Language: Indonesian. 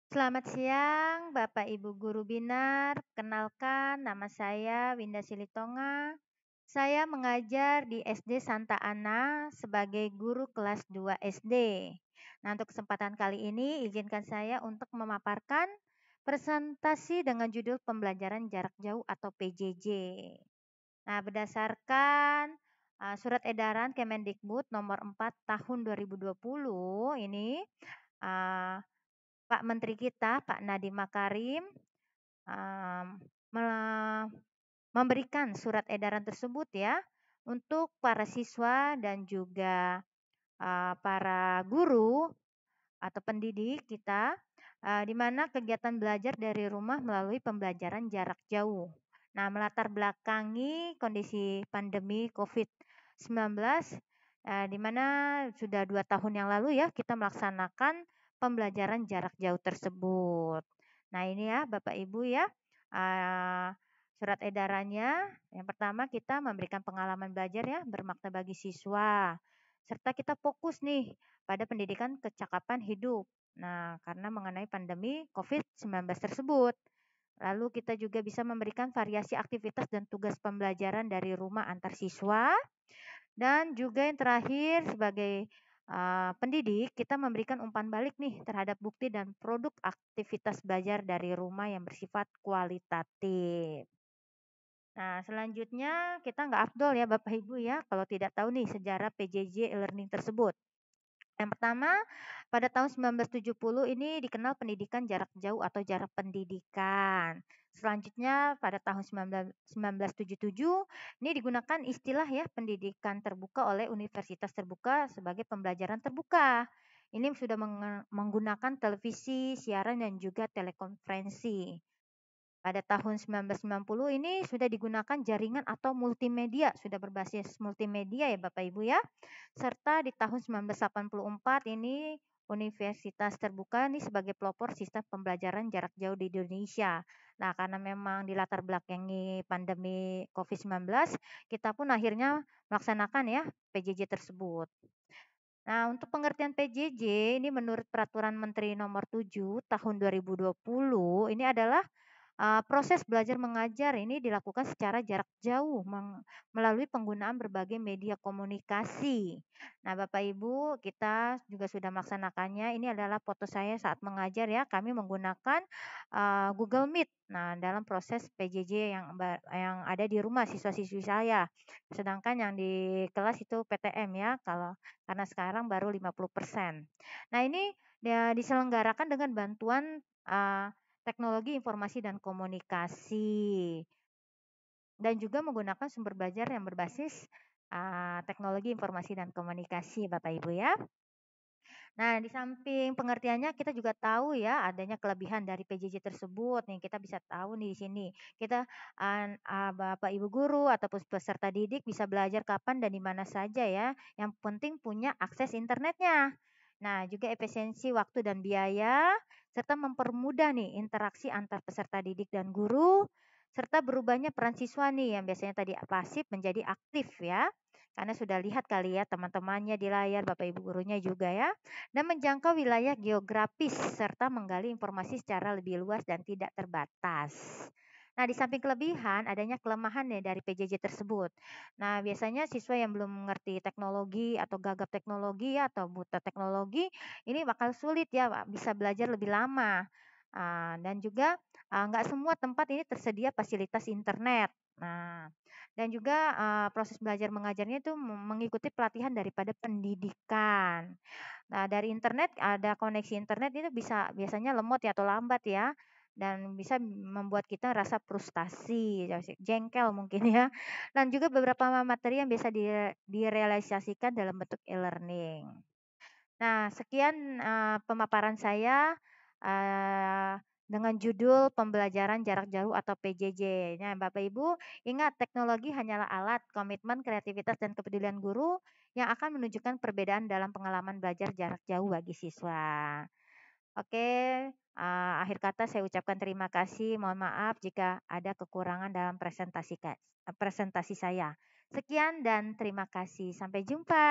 Selamat siang, Bapak Ibu Guru Binar. Kenalkan, nama saya Winda Silitonga. Saya mengajar di SD Santa Ana sebagai guru kelas 2 SD. Nah, untuk kesempatan kali ini, izinkan saya untuk memaparkan presentasi dengan judul Pembelajaran Jarak Jauh atau PJJ. Nah, berdasarkan surat edaran Kemendikbud nomor 4 tahun 2020 ini, uh, Pak Menteri kita, Pak Nadiem Makarim, mmm, me memberikan surat edaran tersebut ya, untuk para siswa dan juga, para guru atau pendidik kita, di mana kegiatan belajar dari rumah melalui pembelajaran jarak jauh. Nah, melatar belakangi kondisi pandemi COVID-19, di mana sudah 2 tahun yang lalu ya, kita melaksanakan pembelajaran jarak jauh tersebut. Nah, ini ya Bapak Ibu ya, eee, surat edarannya. Yang pertama kita memberikan pengalaman belajar ya, bermakna bagi siswa, serta kita fokus nih pada pendidikan kecakapan hidup. Nah, karena mengenai pandemi COVID-19 tersebut. Lalu kita juga bisa memberikan variasi aktivitas dan tugas pembelajaran dari rumah antar siswa. Dan juga yang terakhir sebagai pendidik, kita memberikan umpan balik nih terhadap bukti dan produk aktivitas belajar dari rumah yang bersifat kualitatif. Nah, selanjutnya kita nggak afdol ya Bapak Ibu ya, kalau tidak tahu nih sejarah PJJ e-learning tersebut. Yang pertama, pada tahun 1970 ini dikenal pendidikan jarak jauh atau jarak pendidikan. Selanjutnya pada tahun 1977 ini digunakan istilah ya pendidikan terbuka oleh universitas terbuka sebagai pembelajaran terbuka. Ini sudah menggunakan televisi, siaran dan juga telekonferensi. Pada tahun 1990 ini sudah digunakan jaringan atau multimedia, sudah berbasis multimedia ya Bapak Ibu ya. Serta di tahun 1984 ini universitas terbuka ini sebagai pelopor sistem pembelajaran jarak jauh di Indonesia. Nah, karena memang di latar belakangi pandemi COVID-19, kita pun akhirnya melaksanakan ya PJJ tersebut. Nah, untuk pengertian PJJ ini menurut Peraturan Menteri Nomor 7 Tahun 2020 ini adalah proses belajar mengajar ini dilakukan secara jarak jauh melalui penggunaan berbagai media komunikasi. Nah, Bapak Ibu, kita juga sudah melaksanakannya. Ini adalah foto saya saat mengajar ya. Kami menggunakan Google Meet. Nah, dalam proses PJJ yang ada di rumah siswa-siswi saya. Sedangkan yang di kelas itu PTM ya, kalau karena sekarang baru 50%. Nah, ini ya, diselenggarakan dengan bantuan teknologi informasi dan komunikasi, dan juga menggunakan sumber belajar yang berbasis teknologi informasi dan komunikasi, Bapak Ibu ya. Nah, di samping pengertiannya kita juga tahu ya adanya kelebihan dari PJJ tersebut nih. Kita bisa tahu nih di sini. Kita Bapak Ibu guru ataupun peserta didik bisa belajar kapan dan di mana saja ya. Yang penting punya akses internetnya. Nah, juga efisiensi waktu dan biaya serta mempermudah nih interaksi antar peserta didik dan guru serta berubahnya peran siswa nih yang biasanya tadi pasif menjadi aktif ya. Karena sudah lihat kali ya teman-temannya di layar, Bapak Ibu gurunya juga ya, dan menjangkau wilayah geografis serta menggali informasi secara lebih luas dan tidak terbatas. Nah, di samping kelebihan, adanya kelemahan nih dari PJJ tersebut. Nah, biasanya siswa yang belum mengerti teknologi atau gagap teknologi ya, atau buta teknologi, ini bakal sulit ya, bisa belajar lebih lama. Dan juga nggak semua tempat ini tersedia fasilitas internet. Nah, dan juga proses belajar mengajarnya itu mengikuti pelatihan daripada pendidikan. Nah, dari internet ada koneksi internet itu bisa biasanya lemot ya atau lambat ya, dan bisa membuat kita rasa frustasi, ya jengkel mungkin ya. Dan juga beberapa materi yang bisa direalisasikan dalam bentuk e-learning. Nah, sekian pemaparan saya dengan judul pembelajaran jarak jauh atau PJJ. Nah, Bapak Ibu, ingat teknologi hanyalah alat, komitmen, kreativitas dan kepedulian guru yang akan menunjukkan perbedaan dalam pengalaman belajar jarak jauh bagi siswa. Oke, akhir kata saya ucapkan terima kasih. Mohon maaf jika ada kekurangan dalam presentasi saya. Sekian dan terima kasih. Sampai jumpa.